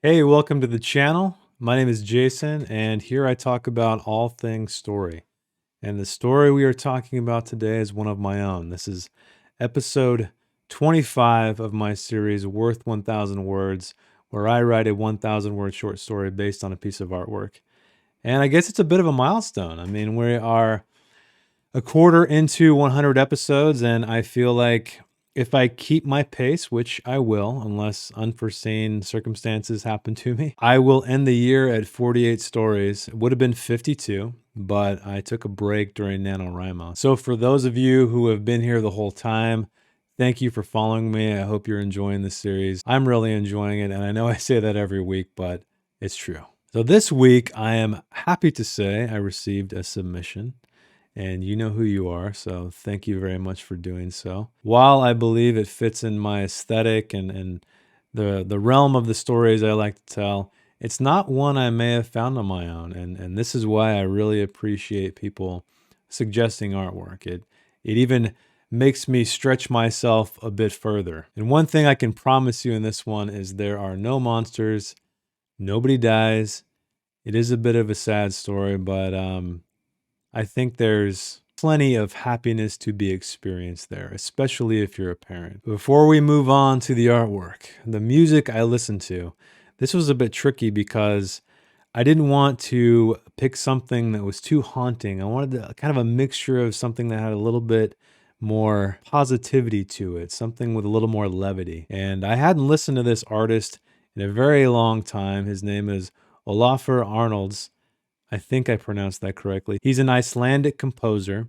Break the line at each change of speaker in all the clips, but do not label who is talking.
Hey, welcome to the channel. My name is Jason, and here I talk about all things story. And the story we are talking about today is one of my own. This is episode 25 of my series, Worth 1000 Words, where I write a 1000 word short story based on a piece of artwork. And I guess it's a bit of a milestone. I mean, we are a quarter into 100 episodes, and I feel like if I keep my pace, which I will, unless unforeseen circumstances happen to me, I will end the year at 48 stories. It would have been 52, but I took a break during NaNoWriMo. So for those of you who have been here the whole time, thank you for following me. I hope you're enjoying this series. I'm really enjoying it, and I know I say that every week, but it's true. So this week, I am happy to say I received a submission, and you know who you are, so thank you very much for doing so. While I believe it fits in my aesthetic and the realm of the stories I like to tell, it's not one I may have found on my own, and this is why I really appreciate people suggesting artwork. It even makes me stretch myself a bit further. And one thing I can promise you in this one is there are no monsters, nobody dies. It is a bit of a sad story, but I think there's plenty of happiness to be experienced there, especially if you're a parent. Before we move on to the artwork, the music I listened to, this was a bit tricky because I didn't want to pick something that was too haunting. I wanted kind of a mixture of something that had a little bit more positivity to it, something with a little more levity. And I hadn't listened to this artist in a very long time. His name is Olafur Arnalds. I think I pronounced that correctly. He's an Icelandic composer,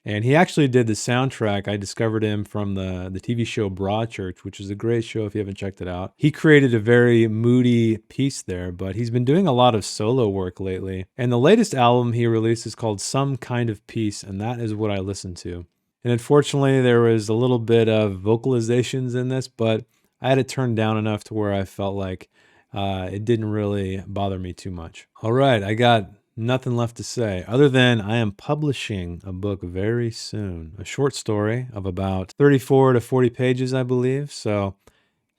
and he actually did the soundtrack. I discovered him from the TV show Broadchurch, which is a great show if you haven't checked it out. He created a very moody piece there, but he's been doing a lot of solo work lately. And the latest album he released is called Some Kind of Peace, and that is what I listened to. And unfortunately, there was a little bit of vocalizations in this, but I had it turned down enough to where I felt like it didn't really bother me too much. All right, I got nothing left to say other than I am publishing a book very soon, a short story of about 34 to 40 pages, I believe. So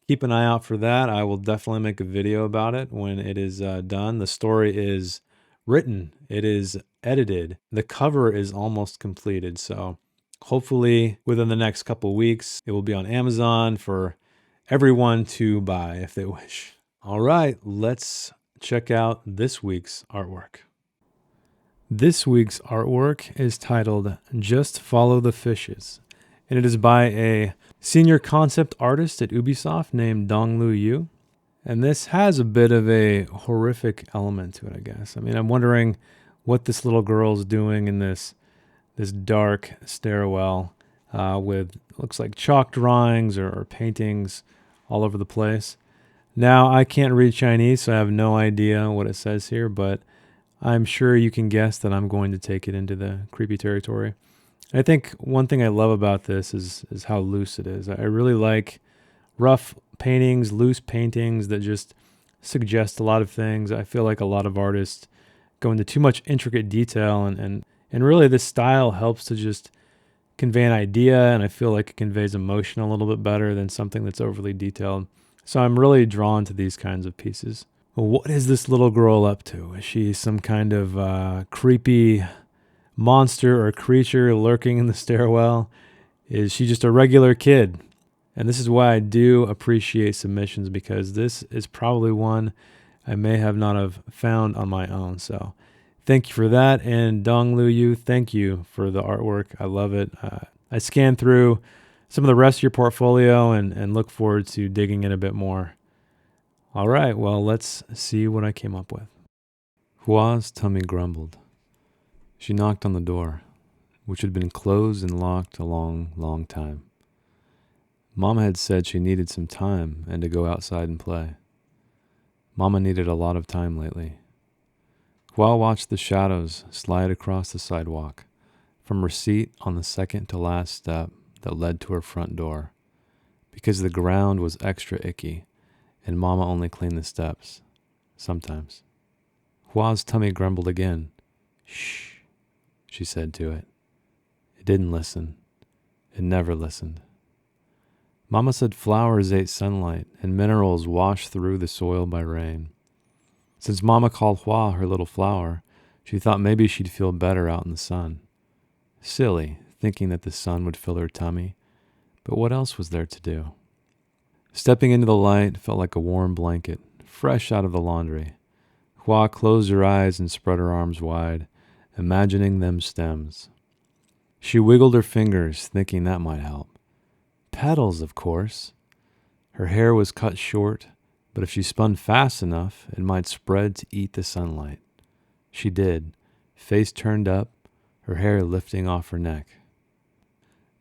keep an eye out for that. I will definitely make a video about it when it is done. The story is written, it is edited, the cover is almost completed. So hopefully within the next couple weeks, it will be on Amazon for everyone to buy if they wish. All right, let's check out this week's artwork. This week's artwork is titled Just Follow the Fishes, and it is by a senior concept artist at Ubisoft named Donglu Yu. And this has a bit of a horrific element to it, I guess. I mean, I'm wondering what this little girl's doing in this dark stairwell with looks like chalk drawings or paintings all over the place. Now, I can't read Chinese, so I have no idea what it says here, but I'm sure you can guess that I'm going to take it into the creepy territory. I think one thing I love about this is how loose it is. I really like rough paintings, loose paintings that just suggest a lot of things. I feel like a lot of artists go into too much intricate detail, and really this style helps to just convey an idea, and I feel like it conveys emotion a little bit better than something that's overly detailed. So I'm really drawn to these kinds of pieces. Well, what is this little girl up to? Is she some kind of creepy monster or creature lurking in the stairwell? Is she just a regular kid? And this is why I do appreciate submissions, because this is probably one I may have not have found on my own. So thank you for that. And Dong Lu Yu, thank you for the artwork. I love it. I scanned through some of the rest of your portfolio and look forward to digging in a bit more. All right, well, let's see what I came up with. Hua's tummy grumbled. She knocked on the door, which had been closed and locked a long, long time. Mama had said she needed some time and to go outside and play. Mama needed a lot of time lately. Hua watched the shadows slide across the sidewalk from her seat on the second to last step that led to her front door, because the ground was extra icky and Mama only cleaned the steps, sometimes. Hua's tummy grumbled again. Shh, she said to it. It didn't listen. It never listened. Mama said flowers ate sunlight and minerals washed through the soil by rain. Since Mama called Hua her little flower, she thought maybe she'd feel better out in the sun. Silly, thinking that the sun would fill her tummy, but what else was there to do? Stepping into the light felt like a warm blanket, fresh out of the laundry. Hua closed her eyes and spread her arms wide, imagining them stems. She wiggled her fingers, thinking that might help. Petals, of course. Her hair was cut short, but if she spun fast enough, it might spread to eat the sunlight. She did, face turned up, her hair lifting off her neck.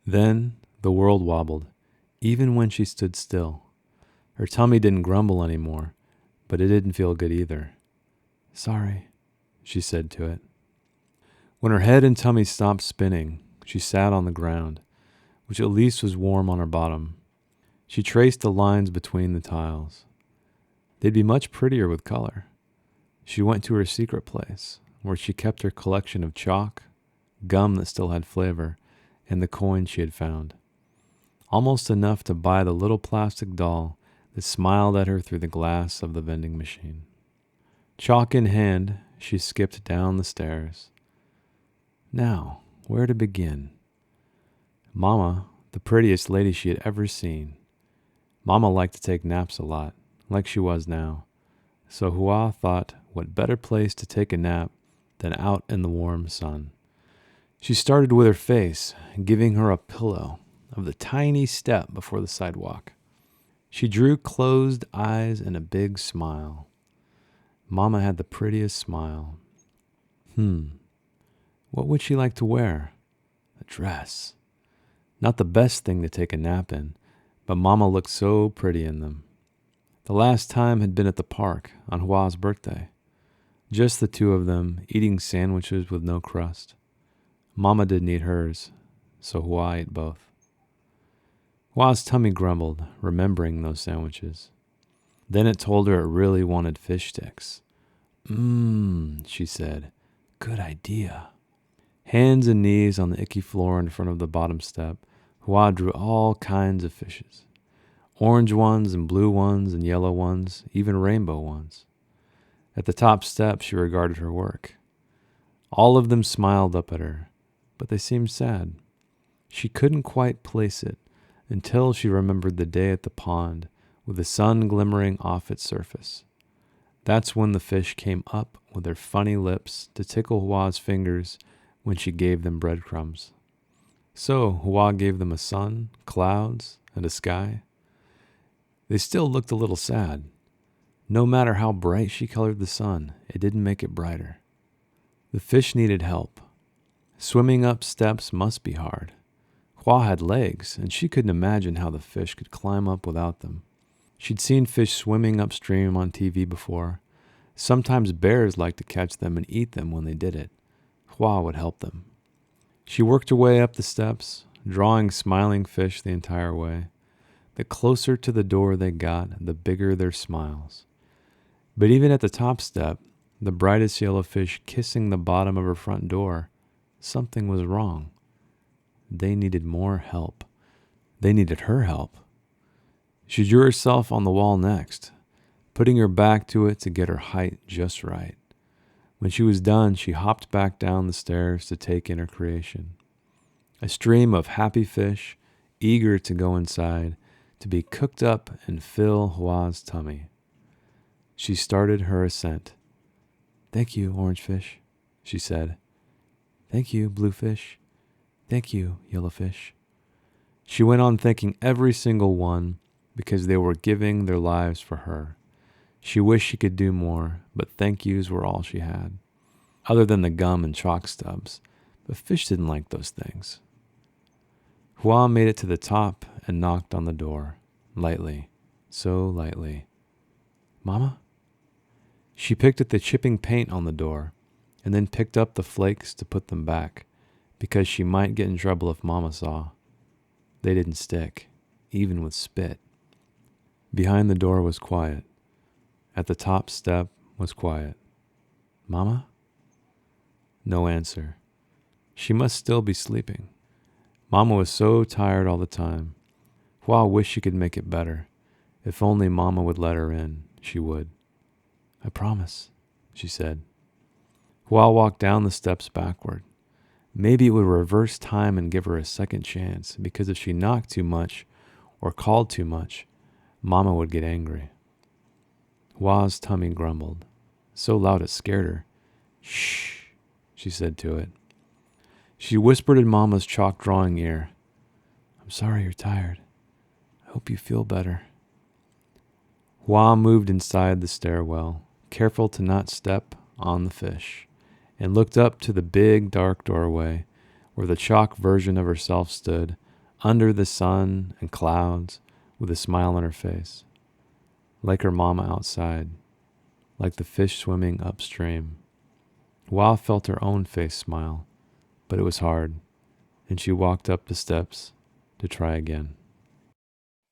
Then the world wobbled, even when she stood still. Her tummy didn't grumble anymore, but it didn't feel good either. Sorry, she said to it. When her head and tummy stopped spinning, she sat on the ground, which at least was warm on her bottom. She traced the lines between the tiles. They'd be much prettier with color. She went to her secret place, where she kept her collection of chalk, gum that still had flavor, and the coins she had found. Almost enough to buy the little plastic doll that smiled at her through the glass of the vending machine. Chalk in hand, she skipped down the stairs. Now, where to begin? Mama, the prettiest lady she had ever seen. Mama liked to take naps a lot, like she was now. So Hua thought, what better place to take a nap than out in the warm sun. She started with her face, giving her a pillow of the tiny step before the sidewalk. She drew closed eyes and a big smile. Mama had the prettiest smile. What would she like to wear? A dress. Not the best thing to take a nap in, but Mama looked so pretty in them. The last time had been at the park on Hua's birthday. Just the two of them eating sandwiches with no crust. Mama didn't eat hers, so Hua ate both. Hua's tummy grumbled, remembering those sandwiches. Then it told her it really wanted fish sticks. She said. Good idea. Hands and knees on the icky floor in front of the bottom step, Hua drew all kinds of fishes. Orange ones and blue ones and yellow ones, even rainbow ones. At the top step, she regarded her work. All of them smiled up at her, but they seemed sad. She couldn't quite place it until she remembered the day at the pond with the sun glimmering off its surface. That's when the fish came up with their funny lips to tickle Hua's fingers when she gave them breadcrumbs. So Hua gave them a sun, clouds, and a sky. They still looked a little sad. No matter how bright she colored the sun, it didn't make it brighter. The fish needed help. Swimming up steps must be hard. Hua had legs, and she couldn't imagine how the fish could climb up without them. She'd seen fish swimming upstream on TV before. Sometimes bears liked to catch them and eat them when they did it. Hua would help them. She worked her way up the steps, drawing smiling fish the entire way. The closer to the door they got, the bigger their smiles. But even at the top step, the brightest yellow fish kissing the bottom of her front door, something was wrong. They needed more help. They needed her help. She drew herself on the wall next, putting her back to it to get her height just right. When she was done, she hopped back down the stairs to take in her creation. A stream of happy fish, eager to go inside, to be cooked up and fill Hua's tummy. She started her ascent. Thank you, orange fish, she said. Thank you, blue fish. Thank you, yellow fish. She went on thanking every single one because they were giving their lives for her. She wished she could do more, but thank yous were all she had, other than the gum and chalk stubs, but fish didn't like those things. Hua made it to the top and knocked on the door, lightly, so lightly. Mama? She picked at the chipping paint on the door, and then picked up the flakes to put them back, because she might get in trouble if Mama saw. They didn't stick, even with spit. Behind the door was quiet. At the top step was quiet. Mama? No answer. She must still be sleeping. Mama was so tired all the time. Hua wished she could make it better. If only Mama would let her in, she would. I promise, she said. Hua walked down the steps backward. Maybe it would reverse time and give her a second chance, because if she knocked too much or called too much, Mama would get angry. Hua's tummy grumbled, so loud it scared her. Shh, she said to it. She whispered in Mama's chalk drawing ear, I'm sorry you're tired. I hope you feel better. Hua moved inside the stairwell, careful to not step on the fish, and looked up to the big dark doorway where the chalk version of herself stood, under the sun and clouds, with a smile on her face. Like her mama outside, like the fish swimming upstream. Hua felt her own face smile, but it was hard, and she walked up the steps to try again.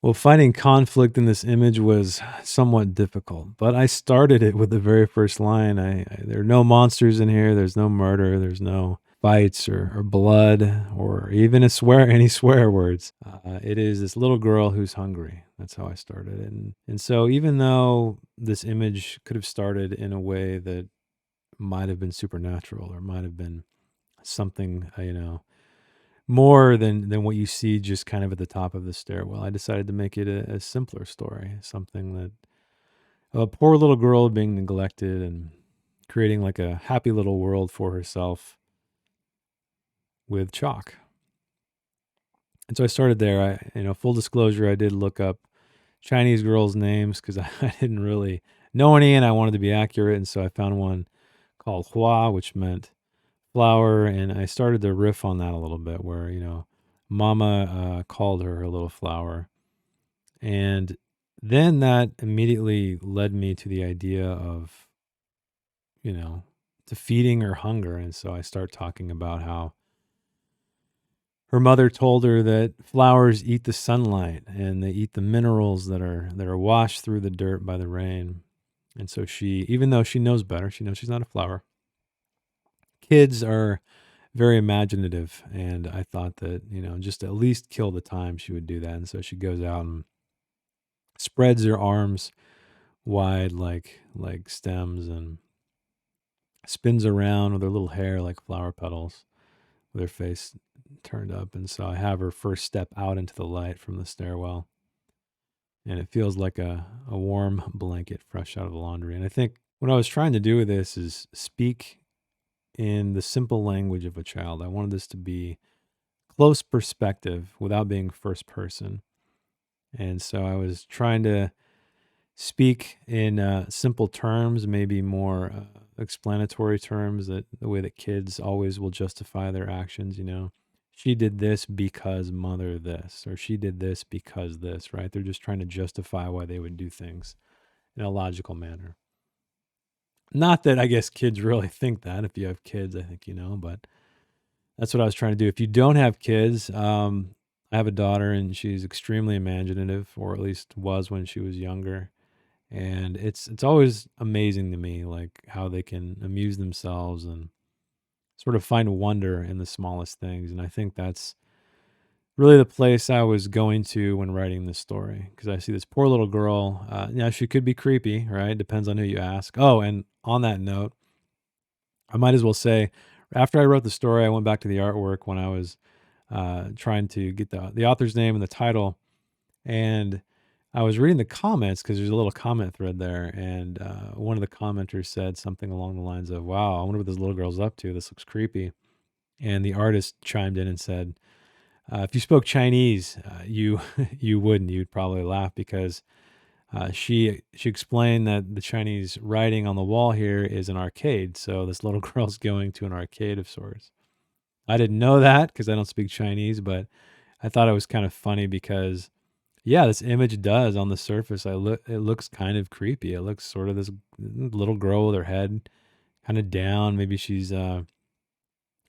Well, finding conflict in this image was somewhat difficult, but I started it with the very first line. There are no monsters in here. There's no murder. There's no fights or blood or even any swear words. It is this little girl who's hungry. That's how I started it. And so even though this image could have started in a way that might have been supernatural or might have been something, more than what you see just kind of at the top of the stairwell, I decided to make it a simpler story, something that a poor little girl being neglected and creating like a happy little world for herself with chalk. And so I started there. Full disclosure, I did look up Chinese girls' names because I didn't really know any and I wanted to be accurate. And so I found one called Hua, which meant flower, and I started to riff on that a little bit where, Mama called her her little flower. And then that immediately led me to the idea of, defeating her hunger. And so I start talking about how her mother told her that flowers eat the sunlight and they eat the minerals that are washed through the dirt by the rain. And so she, even though she knows better, she knows she's not a flower. Kids are very imaginative, and I thought that, just at least kill the time she would do that. And so she goes out and spreads her arms wide like stems and spins around with her little hair like flower petals with her face turned up. And so I have her first step out into the light from the stairwell, and it feels like a warm blanket fresh out of the laundry. And I think what I was trying to do with this is speak in the simple language of a child. I wanted this to be close perspective without being first person. And so I was trying to speak in simple terms, maybe more explanatory terms, that the way that kids always will justify their actions. She did this because mother this, or she did this because this, right? They're just trying to justify why they would do things in a logical manner. Not that I guess kids really think that. If you have kids, I think but that's what I was trying to do. If you don't have kids, I have a daughter and she's extremely imaginative, or at least was when she was younger. And it's always amazing to me, like how they can amuse themselves and sort of find wonder in the smallest things. And I think that's really the place I was going to when writing this story, because I see this poor little girl. She could be creepy, right? Depends on who you ask. Oh, and on that note, I might as well say, after I wrote the story, I went back to the artwork when I was trying to get the author's name and the title, and I was reading the comments because there's a little comment thread there, and one of the commenters said something along the lines of, "Wow, I wonder what this little girl's up to. This looks creepy." And the artist chimed in and said, "If you spoke Chinese, you you wouldn't. You'd probably laugh because." She explained that the Chinese writing on the wall here is an arcade, so this little girl's going to an arcade of sorts. I didn't know that because I don't speak Chinese, but I thought it was kind of funny because, yeah, this image does on the surface. It looks kind of creepy. It looks sort of this little girl with her head kind of down. Maybe she's a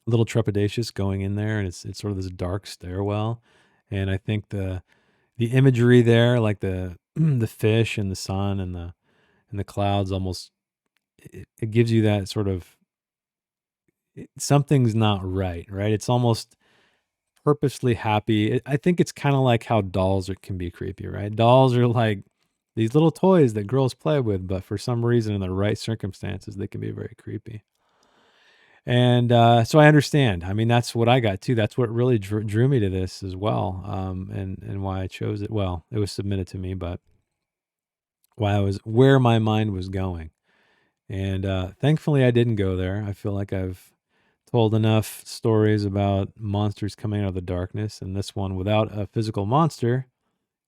little trepidatious going in there, and it's sort of this dark stairwell. And I think the imagery there, like the the fish and the sun and the clouds, almost it gives you that sort of something's not right, right? It's almost purposely happy. I think it's kind of like how dolls can be creepy, right? Dolls are like these little toys that girls play with, but for some reason, in the right circumstances, they can be very creepy. And so I understand. I mean, that's what I got too. That's what really drew me to this as well, and why I chose it. Well, it was submitted to me, but why I was where my mind was going. And thankfully, I didn't go there. I feel like I've told enough stories about monsters coming out of the darkness, and this one without a physical monster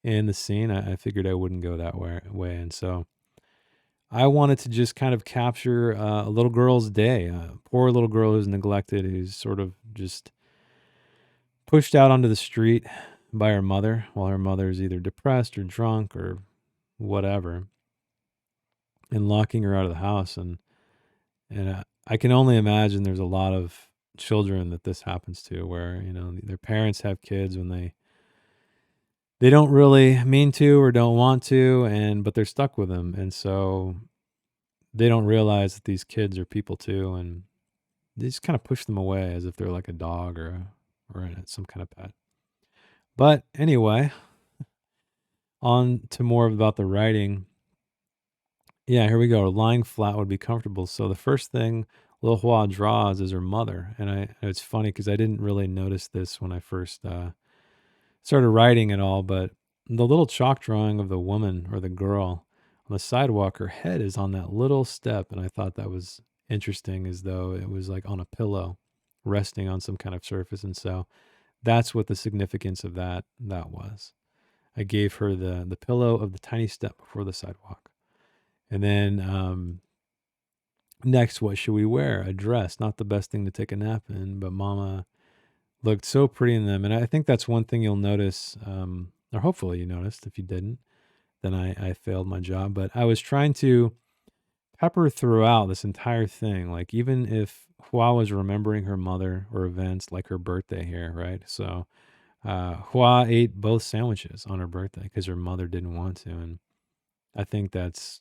in the scene, I figured I wouldn't go that way. And so I wanted to just kind of capture a little girl's day, a poor little girl who's neglected, who's sort of just pushed out onto the street by her mother while her mother is either depressed or drunk or whatever, and locking her out of the house. And I can only imagine there's a lot of children that this happens to, where their parents have kids when they don't really mean to or don't want to, but they're stuck with them, and so they don't realize that these kids are people too, and they just kind of push them away as if they're like a dog or some kind of pet. But anyway, on to more about the writing. Yeah, here we go. Lying flat would be comfortable. So the first thing Lil Hua draws is her mother, and it's funny because I didn't really notice this when I first started writing it all, but the little chalk drawing of the woman or the girl on the sidewalk, her head is on that little step, and I thought that was interesting, as though it was like on a pillow, resting on some kind of surface, and so that's what the significance of that was. I gave her the pillow of the tiny step before the sidewalk. And then next, what should we wear? A dress, not the best thing to take a nap in, but Mama looked so pretty in them. And I think that's one thing you'll notice, or hopefully you noticed. If you didn't, then I failed my job. But I was trying to pepper throughout this entire thing, like even if Hua was remembering her mother or events like her birthday here, right? So Hua ate both sandwiches on her birthday because her mother didn't want to. And I think that's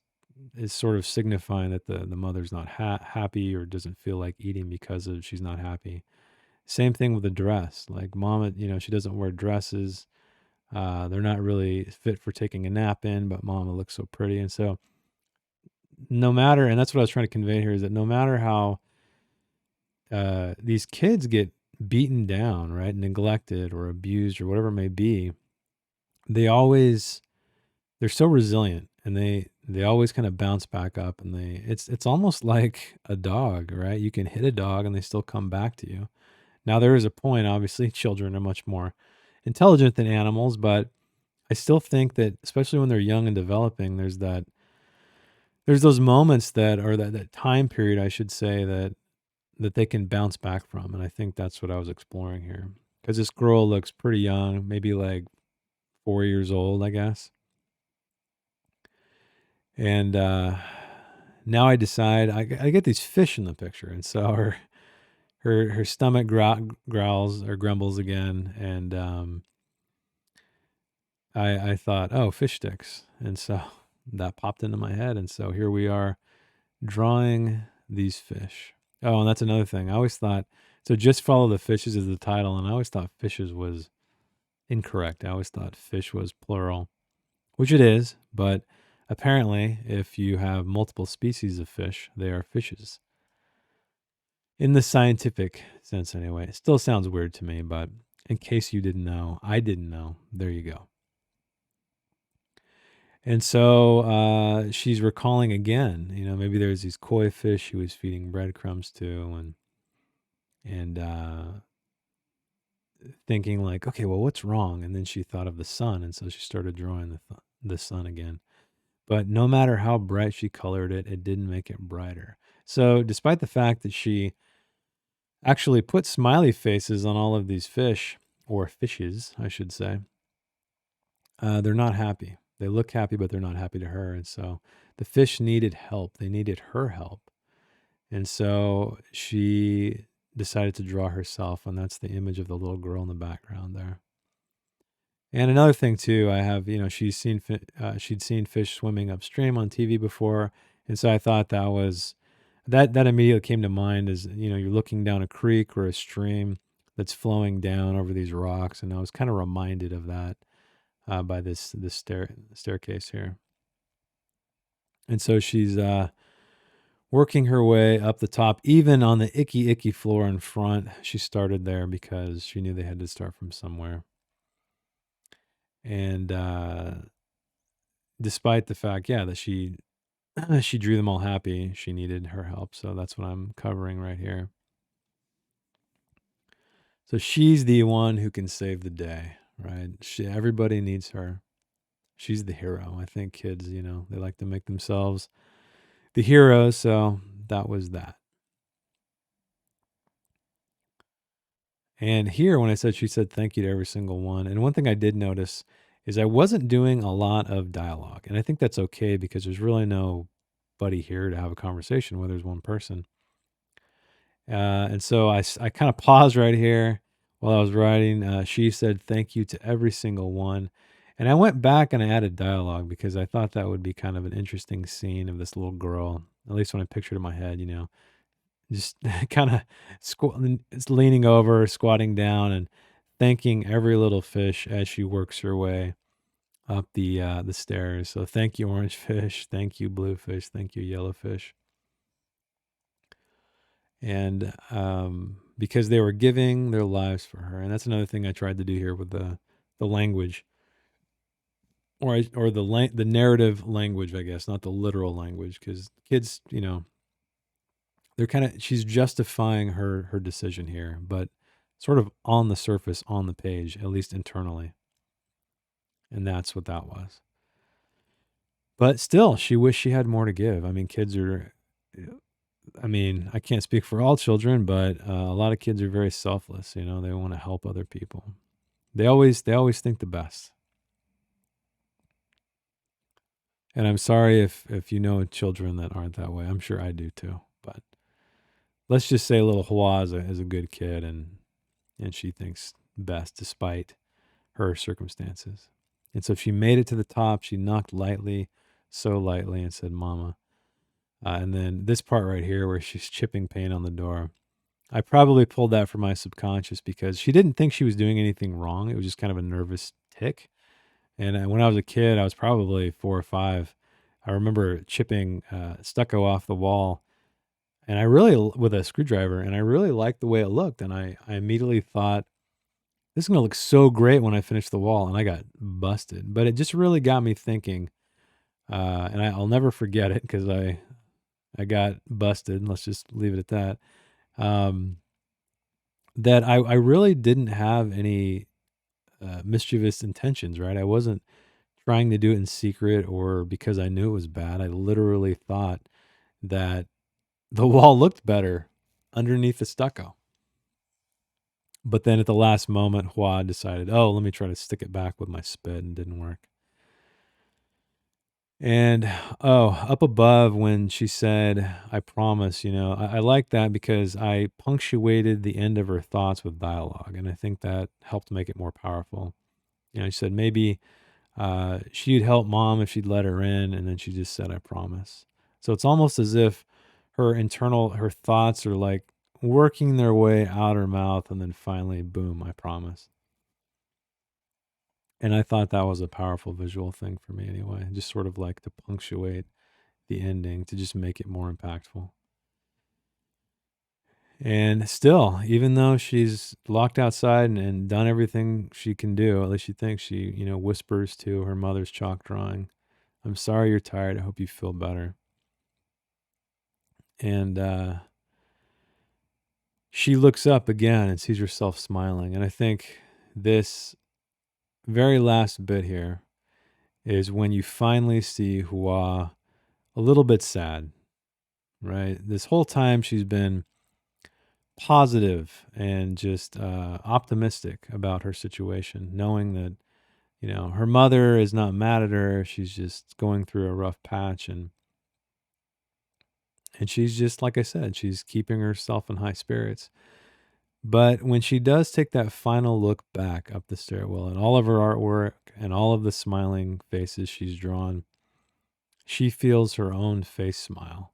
is sort of signifying that the mother's not happy or doesn't feel like eating because of she's not happy. Same thing with the dress. Like Mama, she doesn't wear dresses. They're not really fit for taking a nap in, but Mama looks so pretty. And so no matter, and that's what I was trying to convey here, is that no matter how these kids get beaten down, right, neglected or abused or whatever it may be, they always they're so resilient, and they always kind of bounce back up, and it's almost like a dog, right? You can hit a dog and they still come back to you. Now there is a point, obviously children are much more intelligent than animals, but I still think that especially when they're young and developing, there's those moments that, or that time period I should say, that they can bounce back from, and I think that's what I was exploring here. Because this girl looks pretty young, maybe like 4 years old, I guess. And now I decide I get these fish in the picture, and so her stomach growls or grumbles again, and I thought, oh, fish sticks, and so that popped into my head, and so here we are drawing these fish. Oh, and that's another thing. I always thought, so just follow the fishes as the title, and I always thought fishes was incorrect. I always thought fish was plural, which it is, but apparently, if you have multiple species of fish, they are fishes. In the scientific sense, anyway. It still sounds weird to me, but in case you didn't know, I didn't know, there you go. And so she's recalling again, maybe there's these koi fish she was feeding breadcrumbs to, and thinking like, okay, well, what's wrong? And then she thought of the sun, and so she started drawing the sun again. But no matter how bright she colored it, it didn't make it brighter. So despite the fact that she actually put smiley faces on all of these fish, or fishes, I should say, they're not happy. They look happy, but they're not happy to her. And so the fish needed help. They needed her help. And so she decided to draw herself, and that's the image of the little girl in the background there. And another thing too, I have, she'd seen fish swimming upstream on TV before, and so I thought that immediately came to mind as, you're looking down a creek or a stream. that's flowing down over these rocks, and I was kind of reminded of that by this staircase here. And so she's working her way up the top, even on the icky floor in front. She started there because she knew they had to start from somewhere. And despite the fact, yeah, that she she drew them all happy, she needed her help. So that's what I'm covering right here. So she's the one who can save the day, right? Everybody needs her. She's the hero. I think kids, they like to make themselves the hero. So that was that. And here, when I said, she said thank you to every single one. And one thing I did notice is I wasn't doing a lot of dialogue. And I think that's okay because there's really nobody here to have a conversation with. There's one person. And so I kind of paused right here while I was writing. She said thank you to every single one. And I went back and I added dialogue because I thought that would be kind of an interesting scene of this little girl, at least when I pictured it in my head, just kind of leaning over, squatting down, and thanking every little fish as she works her way up the stairs. So thank you, orange fish. Thank you, blue fish. Thank you, yellow fish. And because they were giving their lives for her, and that's another thing I tried to do here with the language, or the narrative language, I guess, not the literal language, because kids, they're she's justifying her decision here, but sort of on the surface, on the page, at least internally. And that's what that was. But still, she wished she had more to give. I mean, kids are, I can't speak for all children, but a lot of kids are very selfless. They want to help other people. They always think the best. And I'm sorry if you know children that aren't that way. I'm sure I do too. But let's just say little Hua is a good kid, and she thinks best despite her circumstances. And so she made it to the top. She knocked lightly, so lightly, and said, Mama. And then this part right here where she's chipping paint on the door, I probably pulled that from my subconscious because she didn't think she was doing anything wrong. It was just kind of a nervous tick. And when I was a kid, I was probably 4 or 5. I remember chipping stucco off the wall, and with a screwdriver, and I really liked the way it looked. And I immediately thought, this is going to look so great when I finish the wall. And I got busted. But it just really got me thinking, and I'll never forget it because I got busted. Let's just leave it at that. That I really didn't have any mischievous intentions, right? I wasn't trying to do it in secret or because I knew it was bad. I literally thought that the wall looked better underneath the stucco. But then at the last moment, Hua decided, oh, let me try to stick it back with my spit, and didn't work. And up above when she said, I promise, I like that because I punctuated the end of her thoughts with dialogue. And I think that helped make it more powerful. She said maybe she'd help mom if she'd let her in. And then she just said, I promise. So it's almost as if her thoughts are like working their way out her mouth. And then finally, boom, I promise. And I thought that was a powerful visual thing for me anyway, just sort of like to punctuate the ending to just make it more impactful. And still, even though she's locked outside and done everything she can do, at least she thinks, she, whispers to her mother's chalk drawing, I'm sorry you're tired. I hope you feel better. And she looks up again and sees herself smiling. And I think this very last bit here is when you finally see Hua a little bit sad, right? This whole time she's been positive and just optimistic about her situation, knowing that, her mother is not mad at her. She's just going through a rough patch. And she's just, like I said, she's keeping herself in high spirits. But when she does take that final look back up the stairwell and all of her artwork and all of the smiling faces she's drawn, she feels her own face smile.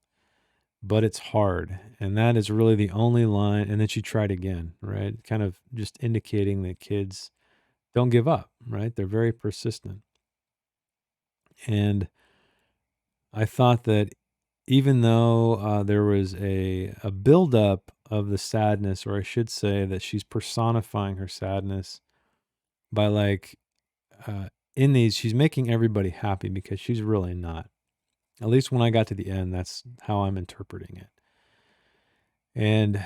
but it's hard. And that is really the only line. And then she tried again, right? Kind of just indicating that kids don't give up, right? They're very persistent. And I thought that even though there was a buildup of the sadness, or I should say that she's personifying her sadness by like uh, in these, she's making everybody happy because she's really not. At least when I got to the end, that's how I'm interpreting it. And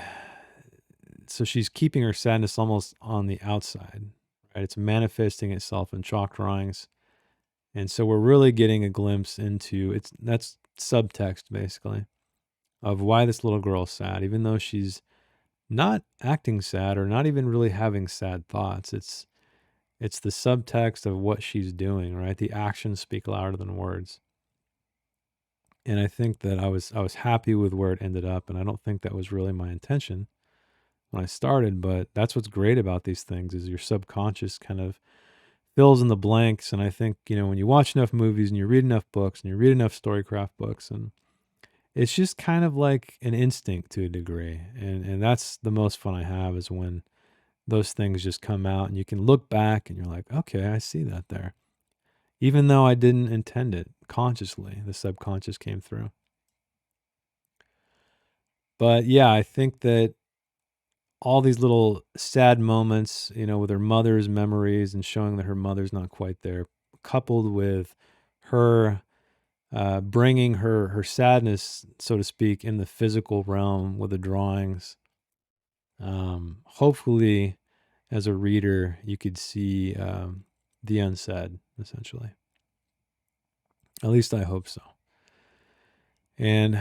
so she's keeping her sadness almost on the outside, right? It's manifesting itself in chalk drawings. And so we're really getting a glimpse into that's subtext basically of why this little girl is sad, even though she's not acting sad or not even really having sad thoughts. It's the subtext of what she's doing, right? The actions speak louder than words. And I think that I was happy with where it ended up, and I don't think that was really my intention when I started, but that's what's great about these things is your subconscious kind of fills in the blanks. And I think, when you watch enough movies and you read enough books and you read enough storycraft books, and it's just kind of like an instinct to a degree. And that's the most fun I have is when those things just come out and you can look back and you're like, okay, I see that there. Even though I didn't intend it consciously, the subconscious came through. But yeah, I think that all these little sad moments, with her mother's memories and showing that her mother's not quite there, coupled with her bringing her sadness, so to speak, in the physical realm with the drawings. Hopefully, as a reader, you could see the unsaid, essentially. At least I hope so. And,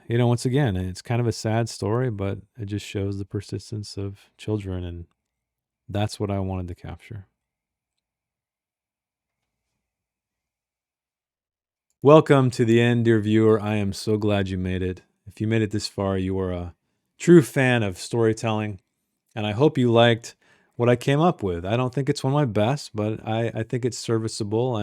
once again, it's kind of a sad story, but it just shows the persistence of children, and that's what I wanted to capture. Welcome to the end, dear viewer. I am so glad you made it. If you made it this far, you are a true fan of storytelling, and I hope you liked what I came up with. I don't think it's one of my best, but I think it's serviceable.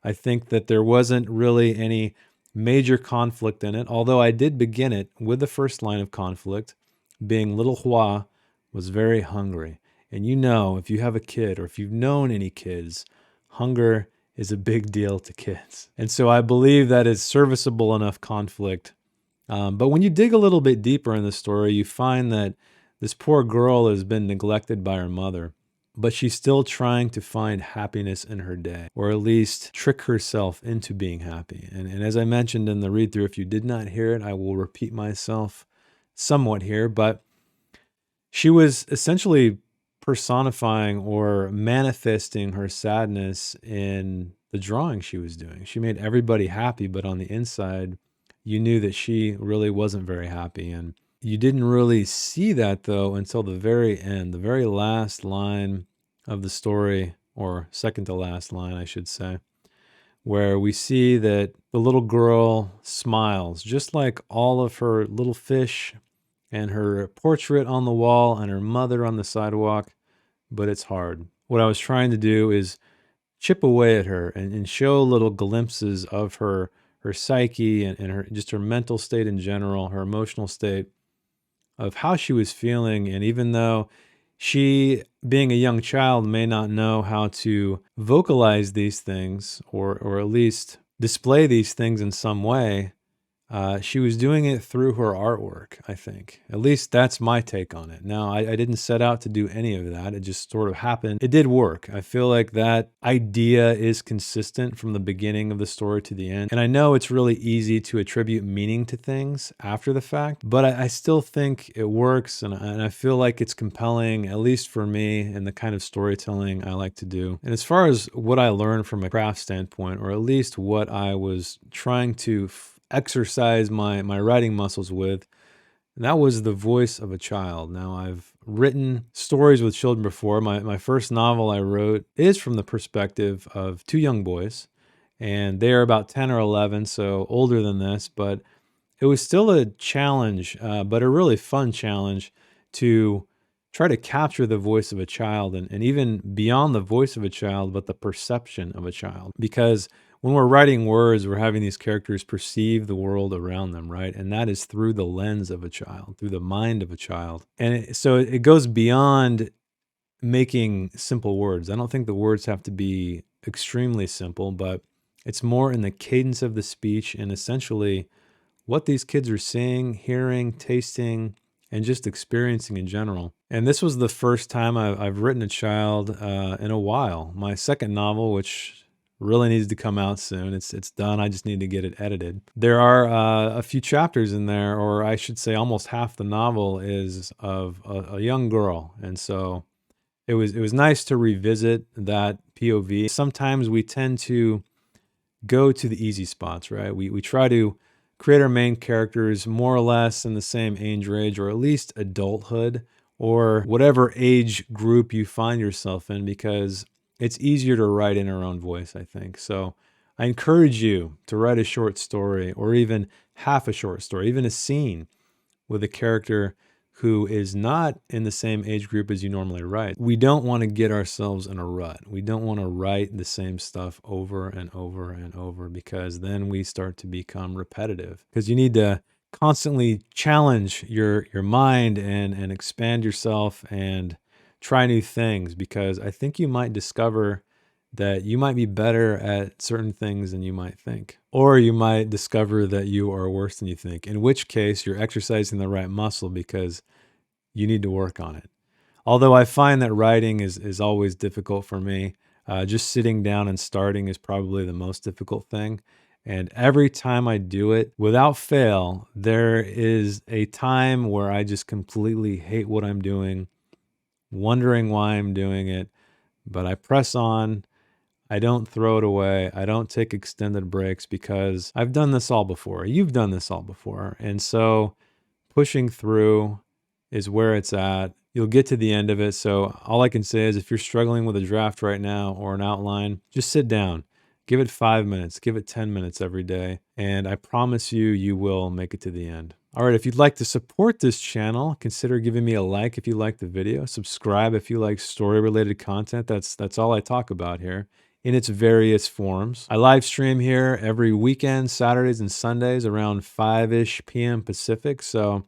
I think that there wasn't really any major conflict in it, although I did begin it with the first line of conflict, being little Hua was very hungry. And if you have a kid or if you've known any kids, hunger is a big deal to kids. And so I believe that is serviceable enough conflict. But when you dig a little bit deeper in the story, you find that this poor girl has been neglected by her mother, but she's still trying to find happiness in her day, or at least trick herself into being happy. And as I mentioned in the read through, if you did not hear it, I will repeat myself somewhat here, but she was essentially personifying or manifesting her sadness in the drawing she was doing. She made everybody happy, but on the inside, you knew that she really wasn't very happy. And you didn't really see that though until the very end, the very last line of the story, or second to last line, I should say, where we see that the little girl smiles, just like all of her little fish and her portrait on the wall and her mother on the sidewalk, but it's hard. What I was trying to do is chip away at her and show little glimpses of her psyche and her just her mental state in general, her emotional state of how she was feeling. And even though she, being a young child, may not know how to vocalize these things or at least display these things in some way, she was doing it through her artwork, I think. At least that's my take on it. Now, I didn't set out to do any of that. It just sort of happened. It did work. I feel like that idea is consistent from the beginning of the story to the end. And I know it's really easy to attribute meaning to things after the fact, but I still think it works. And I feel like it's compelling, at least for me, and the kind of storytelling I like to do. And as far as what I learned from a craft standpoint, or at least what I was trying to exercise my writing muscles with, and that was the voice of a child. Now, I've written stories with children before. My first novel I wrote is from the perspective of two young boys, and they're about 10 or 11, so older than this, but it was still a challenge, but a really fun challenge to try to capture the voice of a child and even beyond the voice of a child, but the perception of a child. Because when we're writing words, we're having these characters perceive the world around them, right? And that is through the lens of a child, through the mind of a child. And so it goes beyond making simple words. I don't think the words have to be extremely simple, but it's more in the cadence of the speech and essentially what these kids are seeing, hearing, tasting, and just experiencing in general. And this was the first time I've written a child in a while. My second novel, which really needs to come out soon. It's done. I just need to get it edited. There are a few chapters in there, or I should say, almost half the novel is of a young girl, and so it was nice to revisit that POV. Sometimes we tend to go to the easy spots, right? We try to create our main characters more or less in the same age range, or at least adulthood, or whatever age group you find yourself in, because it's easier to write in our own voice, I think. So I encourage you to write a short story, or even half a short story, even a scene with a character who is not in the same age group as you normally write. We don't want to get ourselves in a rut. We don't want to write the same stuff over and over and over, because then we start to become repetitive. Because you need to constantly challenge your mind and expand yourself and try new things, because I think you might discover that you might be better at certain things than you might think. Or you might discover that you are worse than you think, in which case you're exercising the right muscle because you need to work on it. Although I find that writing is always difficult for me. Just sitting down and starting is probably the most difficult thing. And every time I do it, without fail, there is a time where I just completely hate what I'm doing, wondering why I'm doing it. But I press on. I don't throw it away. I don't take extended breaks, because I've done this all before. You've done this all before. And so pushing through is where it's at. You'll get to the end of it. So all I can say is, if you're struggling with a draft right now or an outline, just sit down. Give it 5 minutes, give it 10 minutes every day, and I promise you, you will make it to the end. All right, if you'd like to support this channel, consider giving me a like if you like the video, subscribe if you like story-related content. That's all I talk about here in its various forms. I live stream here every weekend, Saturdays and Sundays around 5-ish p.m. Pacific. So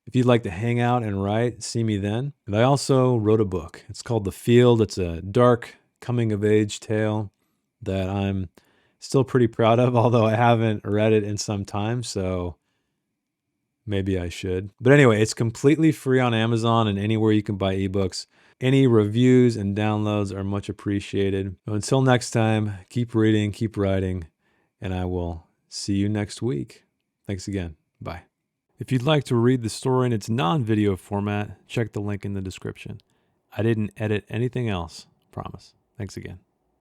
if you'd like to hang out and write, see me then. And I also wrote a book. It's called The Field. It's a dark coming-of-age tale that I'm still pretty proud of, although I haven't read it in some time, so maybe I should. But anyway, it's completely free on Amazon and anywhere you can buy ebooks. Any reviews and downloads are much appreciated. Until next time, keep reading, keep writing, and I will see you next week. Thanks again. Bye. If you'd like to read the story in its non-video format, check the link in the description. I didn't edit anything else, promise. Thanks again.